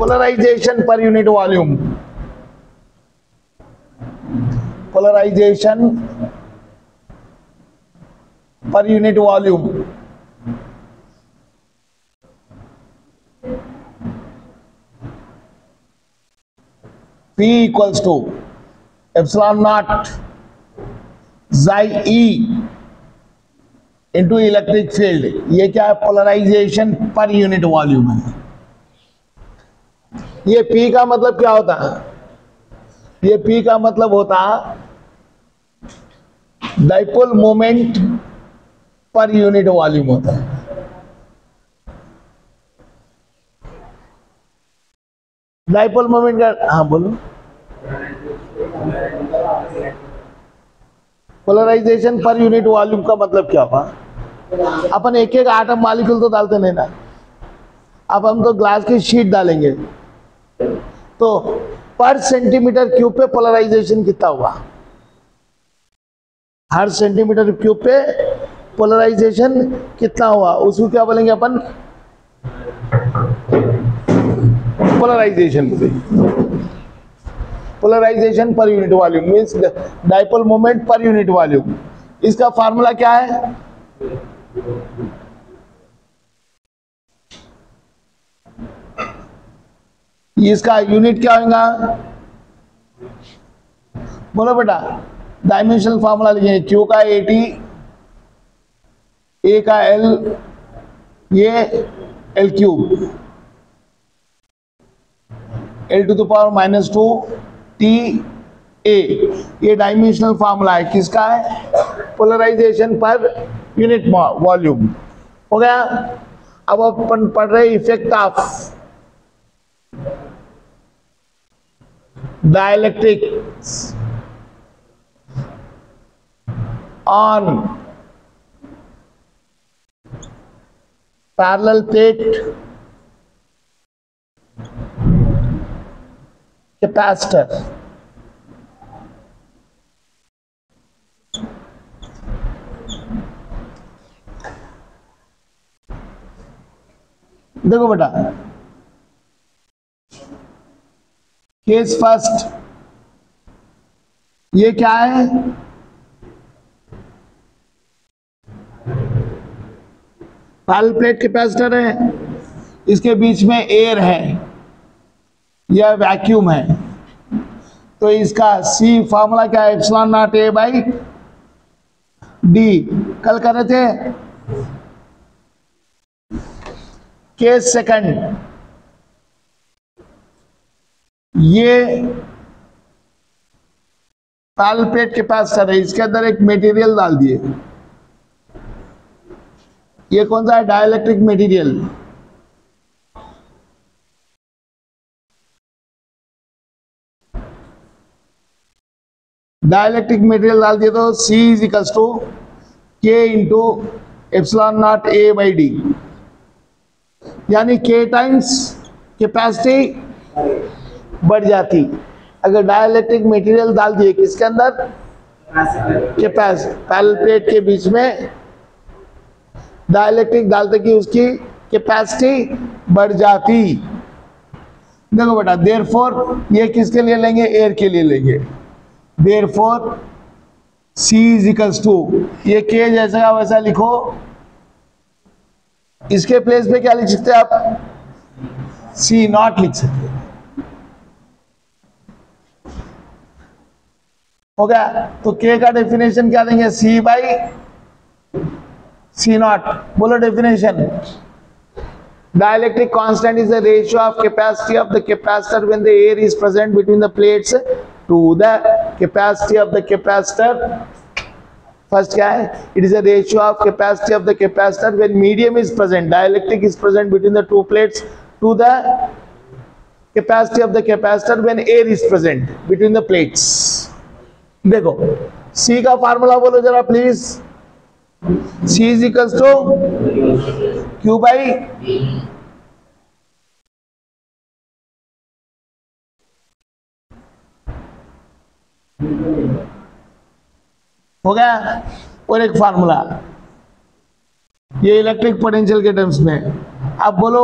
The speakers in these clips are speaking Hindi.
Polarisation per unit volume, polarisation per unit volume P equals to epsilon naught Xi E into electric field. ये क्या है? पोलराइजेशन पर यूनिट वॉल्यूम है। ये P का मतलब क्या होता है? ये P का मतलब होता है dipole moment per unit volume होता है। डाइपोल मोमेंट का, हाँ बोलो। पोलराइजेशन पर यूनिट वॉल्यूम का मतलब क्या हुआ? अपन एक एक आटम मॉलिक्यूल तो डालते नहीं ना, अब हम तो ग्लास की शीट डालेंगे, तो पर सेंटीमीटर क्यूब पे पोलराइजेशन कितना हुआ? हर सेंटीमीटर क्यूब पे पोलराइजेशन कितना हुआ, उसको क्या बोलेंगे अपन? Polarization. Polarization per unit volume means dipole moment per unit volume. इसका फार्मूला क्या है? इसका यूनिट क्या होगा? बोलो बेटा। डायमेंशनल फार्मूला लिखिए। क्यू का 80, ए का एल, ये L cube, L two the power -2 T A. ये डायमेंशनल फार्मूला है। किसका है? Polarisation per unit volume. हो गया। अब अपन पढ़ रहे effect of dielectrics on parallel plate capacitor. देखो बेटा, केस फर्स्ट, ये क्या है? पैरेलल प्लेट कैपेसिटर है, इसके बीच में एयर है, यह वैक्यूम है, तो इसका सी फॉर्मूला क्या है? Epsilon not a by D. कल कर रहे थे। केस सेकंड, ये पैरेलल प्लेट कैपेसिटर है, इसके अंदर एक मटेरियल डाल दिए। ये कौन सा है? Dielectric material. डाइलेक्ट्रिक मटेरियल डाल दिए तो C is equals to K into epsilon naught A by D, यानी K टाइम्स कैपेसिटी बढ़ जाती। अगर डाइलेक्ट्रिक मटेरियल डाल दिए किसके अंदर? कैपेसिटी, पैरेलल प्लेट के बीच में डाइलेक्ट्रिक डालते कि उसकी कैपेसिटी बढ़ जाती। देखो बेटा, देयरफॉर ये किसके लिए लेंगे? एयर के लिए लेंगे। Therefore C is equals to, ये K जैसा का वैसा लिखो, इसके प्लेस पे क्या लिख सकते हैं आप? C नॉट लिख सकते हैं। हो गया। तो K का डेफिनेशन क्या देंगे? C by C not. बोलो definition. Dielectric constant is the ratio of capacity of the capacitor when the air is present between the plates to the capacity of the capacitor. First क्या है? It is a ratio of capacity of the capacitor when medium is present, dielectric is present between the two plates to the capacity of the capacitor when air is present between the plates. देखो C का फार्मूला बोलो जरा please. C is equals to Q by हो गया। और एक फार्मूला, ये इलेक्ट्रिक पोटेंशियल के टर्म्स में। अब बोलो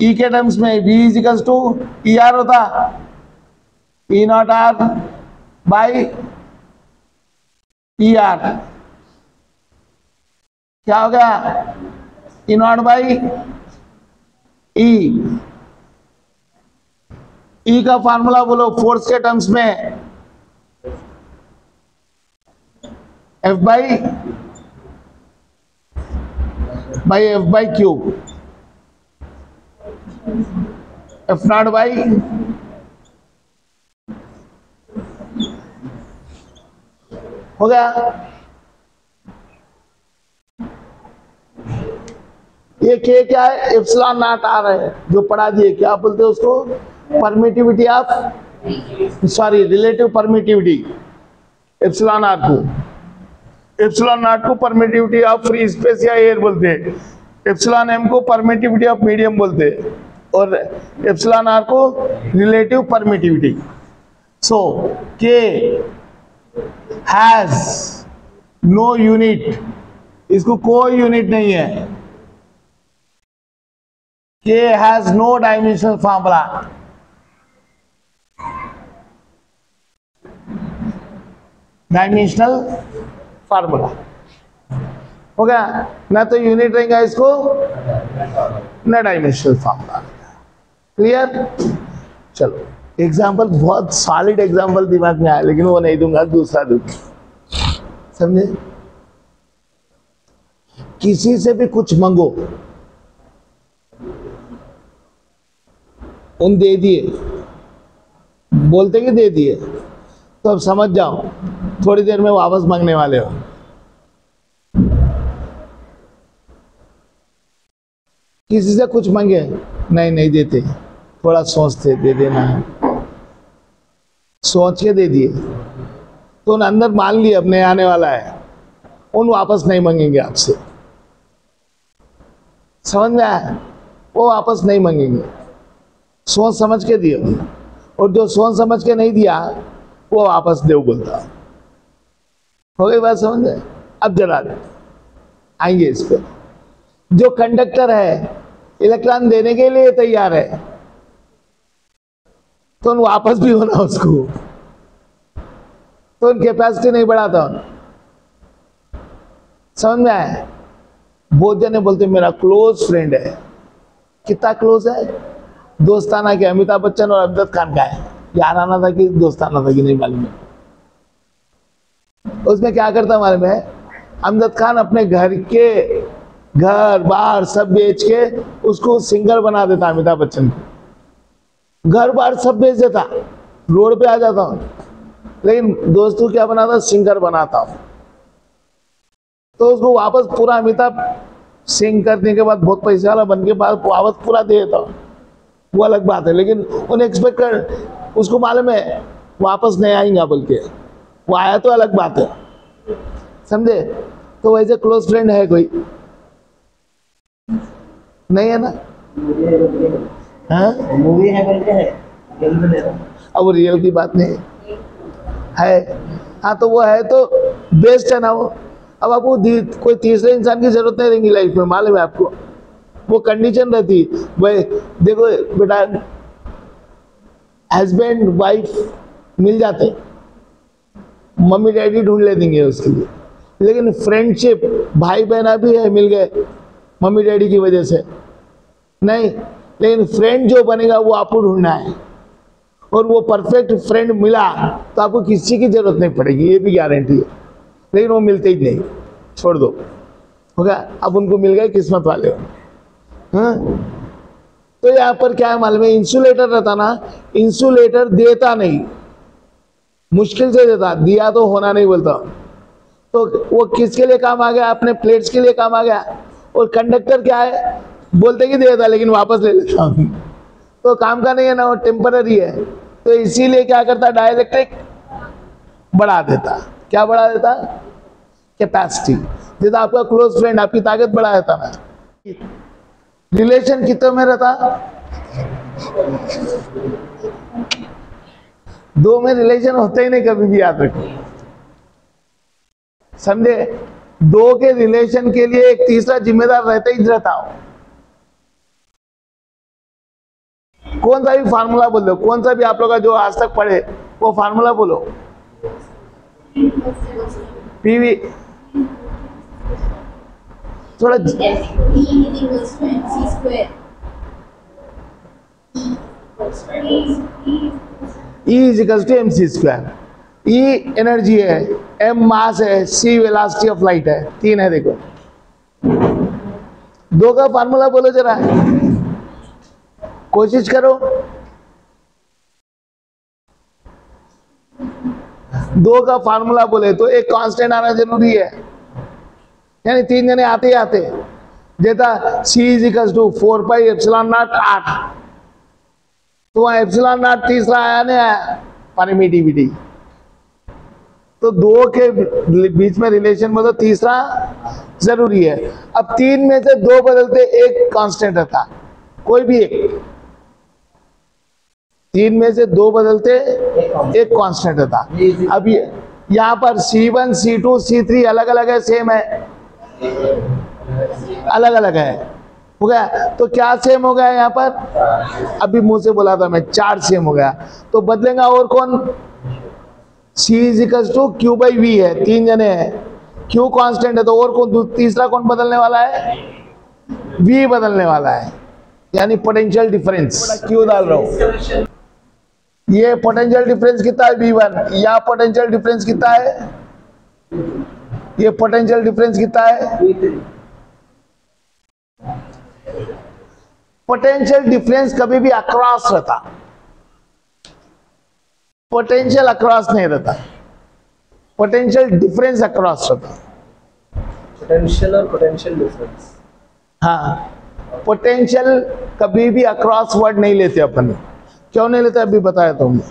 ई के टर्म्स में V is equals to E R होता, E naught R by E R. क्या हो गया? ई नॉट बाई ई। ई का फार्मूला बोलो फोर्स के टर्म्स में, F by F by cube, F not by हो गया। ये के क्या है? एप्सिलॉन नॉट आर है, जो पढ़ा दिए, क्या बोलते हैं उसको? Permittivity of, sorry relative permittivity, epsilon r को, एप्सिलॉन नॉट को परमिटिविटी ऑफ फ्री स्पेस या एयर बोलते हैं, एप्सिलॉन एम को परमिटिविटी ऑफ मीडियम बोलते हैं, और एप्सिलॉन आर को relative permittivity. So K has no unit, इसको कोई यूनिट नहीं है। K has no dimensional formula, dimensional formula हो गया ना, तो यूनिट रहेगा इसको ना डायमेंशनल फार्मूला। क्लियर? चलो एग्जाम्पल, बहुत सॉलिड एग्जाम्पल दिमाग में आया, लेकिन वो नहीं दूंगा, दूसरा दूंगा, समझे? किसी से भी कुछ मांगो, उन दे दिए, बोलते कि दे दिए, तो अब समझ जाओ थोड़ी देर में वापस मांगने वाले हो। किसी से कुछ मांगे, नहीं देते, थोड़ा सोचते दे देना है, सोच के दे दिए, तो उन अंदर मान लिए अपने आने वाला है, उन वापस नहीं मांगेंगे आपसे। समझ में आया? वो वापस नहीं मांगेंगे, सोच समझ के दिए, और जो सोच समझ के नहीं दिया वो वापस देव बोलता। हो गई बात समझ में? अब जरा आएंगे इस पे। जो कंडक्टर है इलेक्ट्रॉन देने के लिए तैयार है, तो वापस भी होना उसको, तो कैपेसिटी नहीं बढ़ाता। समझ में आया? बहुत जने बोलते मेरा क्लोज फ्रेंड है, कितना क्लोज है? दोस्ताना के अमिताभ बच्चन और अमजद खान का है, याराना था कि दोस्ताना था कि नहीं मालूम है। उसमें क्या करता मालूम है? अमजद खान अपने घर बार सब बेच के उसको सिंगर बना देता, अमिताभ बच्चन को घर बार सब बेच देता, रोड पे आ जाता हूं, लेकिन दोस्तों क्या बनाता? सिंगर बनाता हूं। तो उसको वापस पूरा अमिताभ सिंग करने के बाद बहुत पैसे वाला बन के बाद वापस पूरा दे देता हूं, वो अलग बात है। लेकिन उन्हें एक्सपेक्ट कर, उसको मालूम है वापस नहीं आएगा, बल्कि वो आया तो अलग बात है, समझे? तो वैसे क्लोज फ्रेंड है कोई? नहीं है ना? हाँ मूवी है, अब वो रियल की बात नहीं है। हाँ तो वो है तो बेस्ट है ना वो। अब आपको कोई तीसरे इंसान की जरूरत नहीं रहेगी लाइफ में, मालूम है आपको? वो कंडीशन रहती भाई, देखो बेटा, हस्बैंड वाइफ मिल जाते, मम्मी डैडी ढूंढ ले देंगे उसके लिए, लेकिन फ्रेंडशिप, भाई बहना भी है, मिल गए मम्मी डैडी की वजह से नहीं, लेकिन फ्रेंड जो बनेगा वो आपको ढूंढना है, और वो परफेक्ट फ्रेंड मिला तो आपको किसी की जरूरत नहीं पड़ेगी, ये भी गारंटी है। लेकिन वो मिलते ही नहीं, छोड़ दो, हो गया? अब उनको मिल गए, किस्मत वाले हो। हाँ? तो यहाँ पर क्या है मालूम है? इंसुलेटर रहता ना, इंसुलेटर देता नहीं, मुश्किल से देता, दिया तो होना नहीं बोलता। तो वो किसके लिए काम आ गया? अपने प्लेट्स के लिए काम आ गया। और कंडक्टर क्या है? बोलते कि दे देता, लेकिन वापस ले लेता, तो काम का नहीं है ना, वो टेम्पररी है। तो इसीलिए क्या करता? डाइलेक्ट्रिक बढ़ा देता। क्या बढ़ा देता? कैपेसिटी। जैसे आपका क्लोज फ्रेंड आपकी ताकत बढ़ा देता ना। रिलेशन कितने में रहता? दो में रिलेशन होते ही नहीं कभी भी, याद रखो, समझे? दो के रिलेशन के लिए एक तीसरा जिम्मेदार रहता ही रहता हो। कौन सा भी फार्मूला बोल दो, कौन सा भी आप लोग का जो आज तक पढ़े वो फार्मूला बोलो। पीवी थोड़ा E is equal to mc square. E energy है, m मास है, c वेलोसिटी ऑफ लाइट है, तीन है। देखो दो का फार्मूला बोलो जरा, कोशिश करो। दो का फार्मूला बोले तो एक कांस्टेंट आना जरूरी है, यानी तीन जने आते ही आते। जैसा c is equal to 4 pi epsilon naught 8, तो वहां एप्सिलॉन नॉट तीसरा आया नहीं आया, परमिटिविटी। तो दो के बीच में रिलेशन में तो तीसरा जरूरी है। अब तीन में से दो बदलते एक कांस्टेंट रहता, कोई भी एक। तीन में से दो बदलते एक कांस्टेंट रहता। अब यहाँ पर C1, C2, C3 अलग अलग है, सेम है? अलग अलग है, हो गया। तो क्या सेम हो गया यहाँ पर? अभी मुंह से बोला था मैं, 4 सेम हो गया। तो बदलेगा और कौन? C is equal to Q by V है, तीन जने हैं, Q कांस्टेंट है, तो और कौन तीसरा कौन बदलने वाला है? V बदलने वाला है, यानी पोटेंशियल डिफरेंस। Q डाल रहा हूं, ये पोटेंशियल डिफरेंस कितना है? V1। या पोटेंशियल डिफरेंस कितना है? ये पोटेंशियल डिफरेंस कितना है? पोटेंशियल डिफरेंस कभी भी अक्रॉस रहता, पोटेंशियल अक्रॉस नहीं रहता, पोटेंशियल डिफरेंस अक्रॉस रहता। पोटेंशियल और पोटेंशियल डिफरेंस, हाँ, पोटेंशियल कभी भी अक्रॉस वर्ड नहीं लेते अपन। क्यों नहीं लेते अभी बताया तुमने।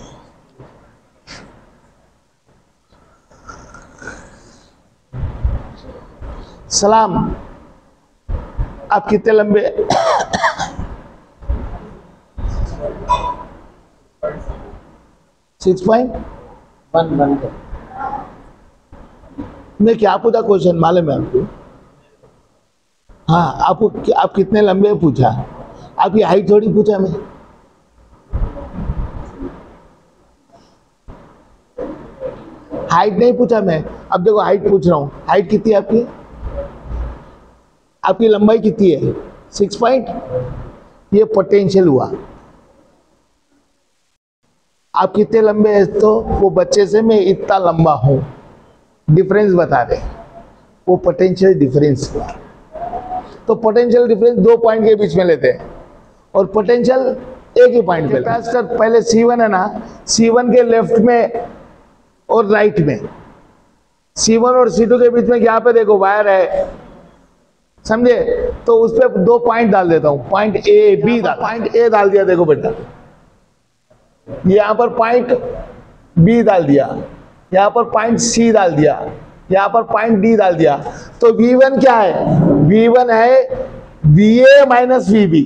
सलाम, आप कितने लंबे? 6.1 मैं क्या पूछा क्वेश्चन मालूम है आपको? हाँ, आपको आप कितने लंबे पूछा, आपकी हाइट थोड़ी पूछा मैं। हाइट नहीं पूछा मैं, अब देखो हाइट पूछ रहा हूँ। हाइट कितनी है आपकी? आपकी लंबाई कितनी है? 6 पॉइंट। ये पोटेंशियल हुआ। आप कितने लंबे हैं? तो वो बच्चे से मैं इतना लंबा हूं, डिफरेंस बता रहे, वो पोटेंशियल डिफरेंस हुआ। तो पोटेंशियल डिफरेंस 2 पॉइंट के बीच में लेते हैं और पोटेंशियल एक ही पॉइंट पे। कैपेसिटर पहले C1 है ना, C1 के लेफ्ट में और राइट में, C1 और C2 के बीच में यहाँ पे देखो वायर है, समझे? तो उस पर 2 पॉइंट डाल देता हूँ, पॉइंट ए बी डाल, पॉइंट ए डाल दिया, देखो बेटा यहाँ पर पॉइंट बी डाल दिया, यहाँ पर पॉइंट सी डाल दिया, यहाँ पर पॉइंट डी डाल दिया। तो V1 क्या है? V1 है VA माइनस VB,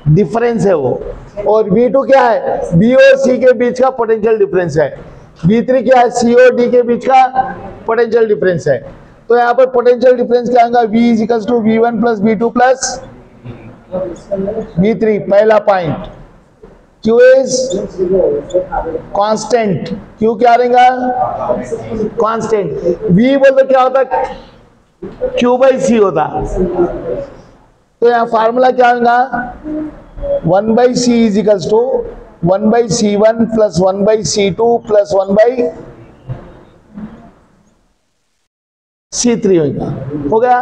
डिफरेंस है वो। और V2 क्या है? B और C के बीच का पोटेंशियल डिफरेंस है। V3 क्या है? C और D के बीच का पोटेंशियल डिफरेंस है। तो यहाँ पर पोटेंशियल डिफरेंस क्या आएगा? V is equal to V1 plus V2 plus V3, पहला point. Q is constant, Q क्या रहेगा? कांस्टेंट। V बोल तो क्या होता? Q बाई C होता। तो यहाँ फार्मूला क्या होगा? 1 by C is equal to 1 by C1 plus 1 by C2 plus 1 by C3 होगा। हो गया?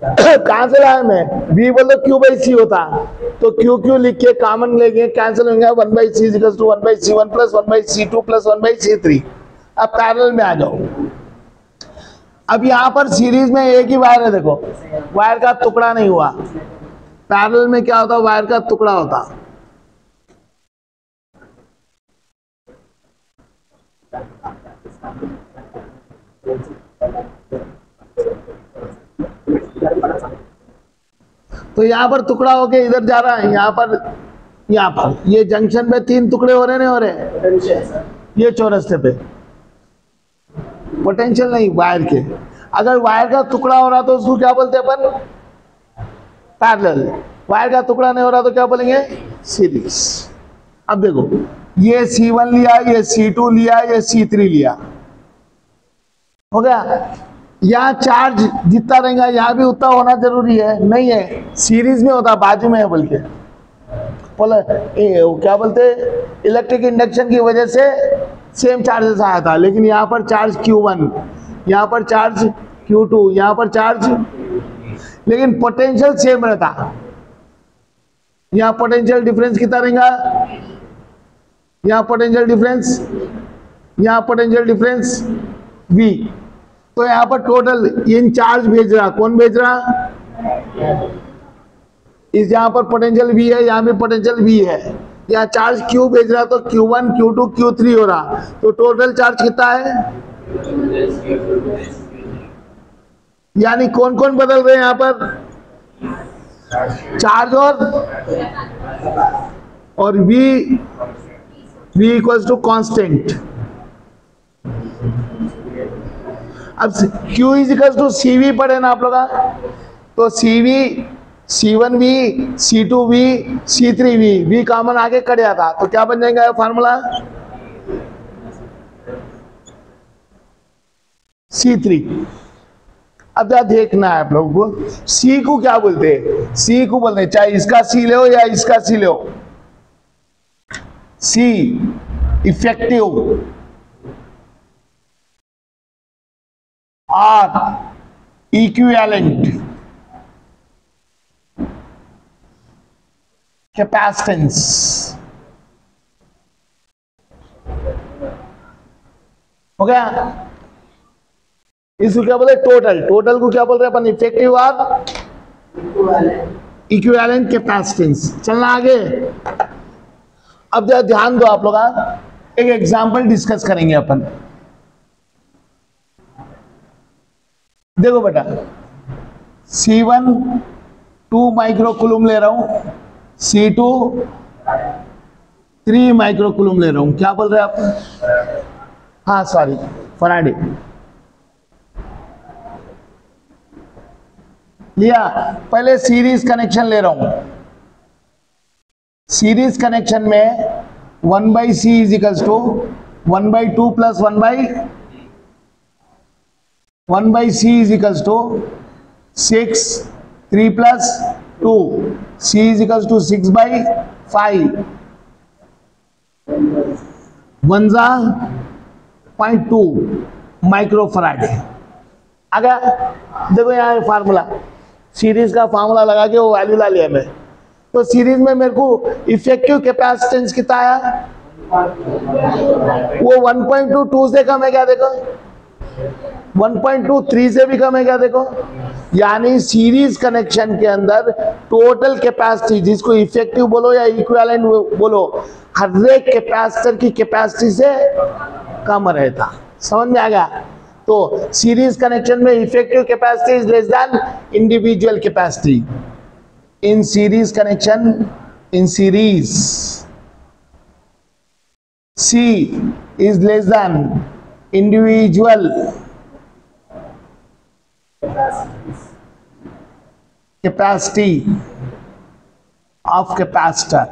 कहां से लाया मैं? V बोल तो Q बाई C होता, तो Q Q लिख के कॉमन लेंगे, कैंसिल होंगे। 1 by C is equal to 1 by C1 plus 1 by C2 plus 1 by C3। अब पैरेलल में आ जाओ। अब यहाँ पर सीरीज में एक ही वायर है, देखो वायर का टुकड़ा नहीं हुआ। पैरेलल में क्या होता? वायर का टुकड़ा होता। तो यहाँ पर टुकड़ा होके इधर जा रहा है, यहाँ पर ये जंक्शन में 3 टुकड़े हो रहे नहीं हो रहे? ये चौरस्ते पे पोटेंशियल नहीं, वायर के। अगर वायर का टुकड़ा हो रहा तो उसको क्या बोलते हैं अपन? पैरेलल, वायर का टुकड़ा नहीं हो रहा तो क्या बोलेंगे, सीरीज। अब देखो ये C1 लिया, ये C2 लिया, ये C3 लिया, हो गया। यहाँ चार्ज जितना रहेगा यहाँ भी उतना होना जरूरी है, नहीं है, सीरीज में होता, बाजू में है बल्कि। क्या बोलते, इलेक्ट्रिक इंडक्शन की वजह से सेम चार्जेस आया था, लेकिन यहाँ पर चार्ज Q1, यहाँ पर चार्ज Q2, यहाँ पर चार्ज, लेकिन पोटेंशियल सेम रहता। यहाँ पोटेंशियल डिफरेंस कितना रहेगा, यहाँ पोटेंशियल डिफरेंस, यहाँ पोटेंशियल डिफरेंस V। तो यहाँ पर टोटल इन चार्ज भेज रहा, कौन भेज रहा, इस यहाँ पर पोटेंशियल V है, यहाँ भी पोटेंशियल V है, यहाँ चार्ज Q भेज रहा, तो Q1 Q2 Q3 हो रहा, तो टोटल चार्ज कितना है, यानी कौन कौन बदल रहे हैं यहाँ पर, चार्ज और V इक्वल्स टू कांस्टेंट। अब Q is equals to CV पढ़े ना आप लोग, तो CV C1V C2V C3V, V common आगे कट जाता, तो क्या बन जाएगा फार्मूला, C3। अब क्या देखना है आप लोगों को, C को क्या बोलते हैं, C को बोलते हैं, चाहे इसका C ले हो या इसका C ले हो, C इफेक्टिव और इक्विवेलेंट कैपेसिटेंस। हो गया, इसको क्या बोले, टोटल। टोटल को क्या बोल रहे हैं अपन, इफेक्टिव और इक्विवेलेंट कैपेसिटेंस। चलना आगे। अब जरा ध्यान दो आप लोग, एक एग्जांपल डिस्कस करेंगे अपन। देखो बेटा, C1 2 माइक्रोकूलम ले रहा हूं, C2 3 माइक्रोकूलम ले रहा हूं। क्या बोल रहे हैं आप, हाँ सॉरी, फराडे लिया। पहले सीरीज कनेक्शन ले रहा हूं, सीरीज कनेक्शन में 1/C is equals to 1/2 plus 1/C is equals to 6, 3 plus 2, C is equals to 6/5, 1/2 microfarad. अगर देखो यहाँ फार्मूला, सीरीज का फार्मूला लगा के वो वैल्यू ला लिया मैं, तो सीरीज में मेरे को इफेक्टिव कैपेसिटेंस कितना आया, वो 1.22 से कम है क्या, देखो 1.23 से भी कम है क्या, देखो। यानी सीरीज कनेक्शन के अंदर टोटल कैपेसिटी, जिसको इफेक्टिव बोलो या इक्विवेलेंट बोलो, हर एक कैपेसिटर की कैपेसिटी से कम रहता। समझ में आ गया। तो सीरीज कनेक्शन में effective capacity is less than individual capacity. In series connection, in series, C is less than individual capacity of capacitor।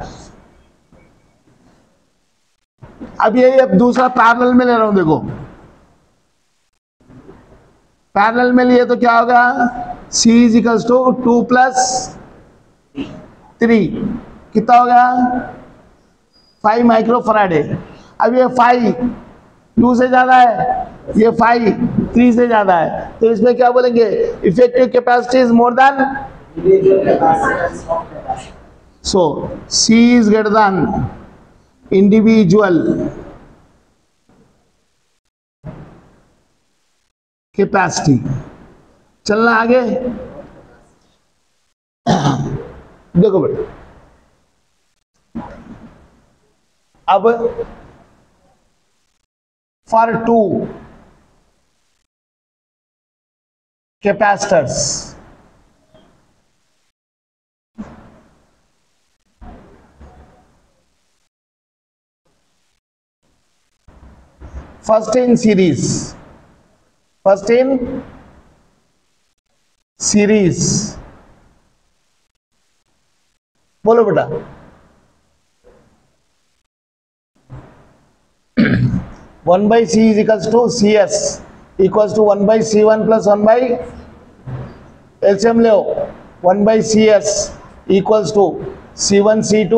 अब ये अब दूसरा पैरेलल में ले रहा हूं, देखो पैरेलल में लिए तो क्या होगा, C is equals to 2 plus 3 कितना हो गया, 5 माइक्रोफराड है। अब ये 5 2 से ज्यादा है, ये 5 3 से ज्यादा है, तो इसमें क्या बोलेंगे, effective capacity is more than, so C is greater than individual capacity. चलना आगे। देखो बेटा, अब for 2 capacitors, first in series बोलो बेटा। 1/C is equals to CS equals to 1/C1 plus 1 by LCM ले 1/CS equals to C1 C2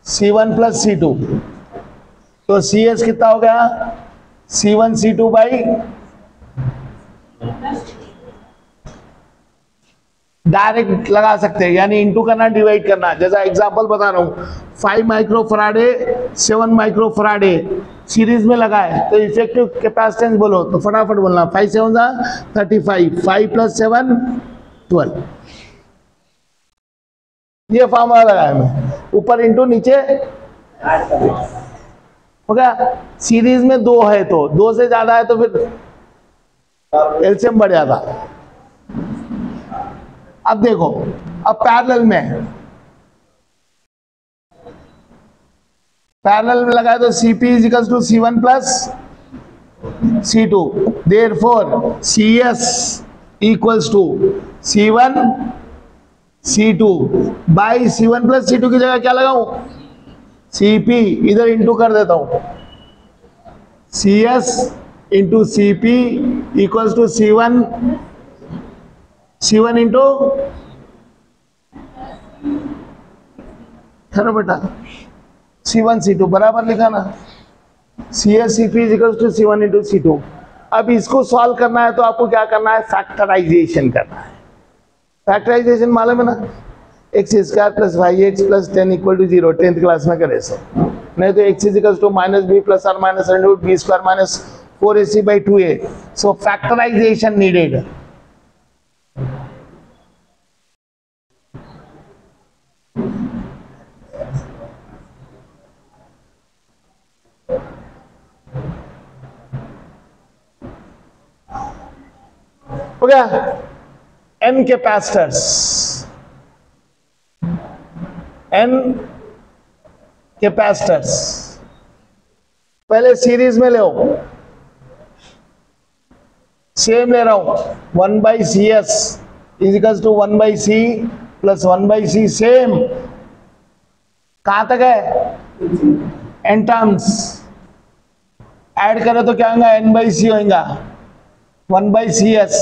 C1 plus C2। तो CS कितना हो गया? C1 C2 बाई डायरेक्ट लगा सकते हैं, यानी इंटू करना, डिवाइड करना। जैसा एग्जांपल बता रहा हूं, 5 माइक्रोफराडे 7 माइक्रोफराडे सीरीज में लगा है, तो इफेक्टिव कैपेसिटेंस बोलो तो फटाफट बोलना। 5 7 35, 5 प्लस 7 12। ये फॉर्मूला लगाया मैं, ऊपर इंटू नीचे हो गया। सीरीज में 2 है तो 2 से ज्यादा है तो फिर एलसीएम बढ़ जाता। अब देखो, अब पैरेलल में लगाए तो Cp is equal to C1 plus C2, therefore CS equals to C1 C2 by C1 plus C2 की जगह क्या लगाऊं? Cp, इधर इंटू कर देता हूं, CS into Cp equals to C1 into है बेटा C1 C2 बराबर लिखा ना, CS Cp is equal to C1 into C2। अब इसको सॉल्व करना है तो आपको क्या करना है? फैक्टराइजेशन करना है। फैक्टराइजेशन मालूम है ना, x square plus 5x plus 10 equal to 0, 10th class में करे सो। नहीं तो x is equal to minus b plus or minus root b square minus 4ac by 2a। So factorisation needed. हो गया। n कैपेसिटर्स, पहले सीरीज में ले, सेम ले रहा हूं, 1/CS is equal to 1/C plus 1/C, same. कहां तक है? n टर्म्स ऐड करो तो क्या होगा? n/C होगा 1/CS।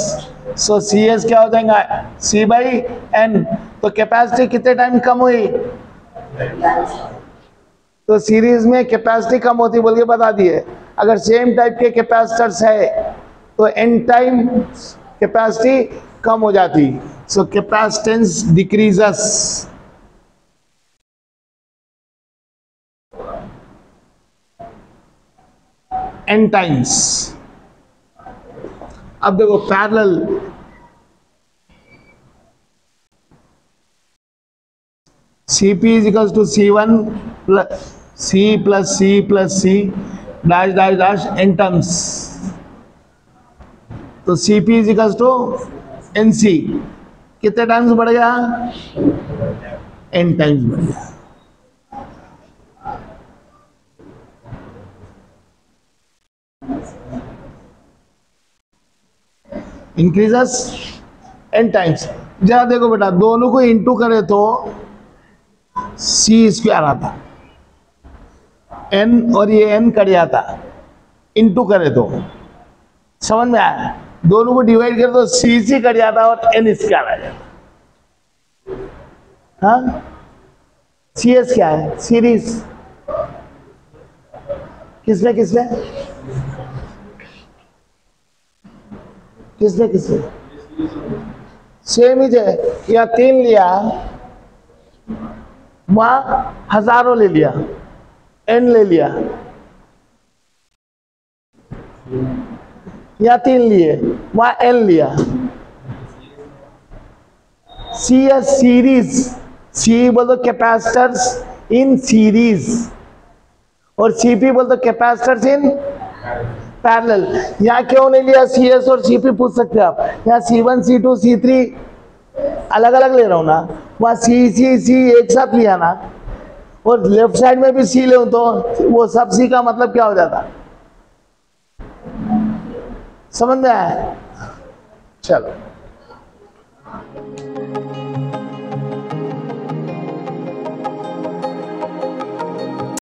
सो CS क्या हो जाएगा? C/n। तो कैपेसिटी कितने टाइम कम हुई? तो सीरीज में कैपेसिटी कम होती बोल के बता दिए। अगर सेम टाइप के कैपेसिटर्स है तो n टाइम कैपेसिटी कम हो जाती। सो कैपेसिटेंस डिक्रीजेस। n times. अब देखो parallel, Cp is equals to C1 plus C plus C plus C dash dash dash n terms। तो Cp is equals to Nc, कितने टाइम्स बढ़ गया? n टाइम्स बढ़ गया। Increases n times. जरा देखो बेटा, दोनों को इंटू करे तो C स्क्वायर आता, n और ये n कट जाता, इंटू करे तो समझ में आया? दोनों को डिवाइड करे तो C कट जाता और n स्क्वायर आ जाता। हाँ, CS क्या है? सीरीज। किसमें किसमें किसमें किसमें? सेम ही है। या 3 लिया, वहां हजारों ले लिया, n ले लिया, या 3 लिए, वहां n लिया। C या सीरीज, C बोल दो कैपेसिटर्स इन सीरीज और Cp बोल दो कैपेसिटर्स इन पैरेलल। यहाँ क्यों नहीं लिया? CS और Cp पूछ सकते हैं आप। यहाँ C1 C2 C3 अलग अलग ले रहा हूं ना, वहां C एक साथ लिया ना, और लेफ्ट साइड में भी C ले तो वो सब C का मतलब क्या हो जाता? समझ में आया? चलो।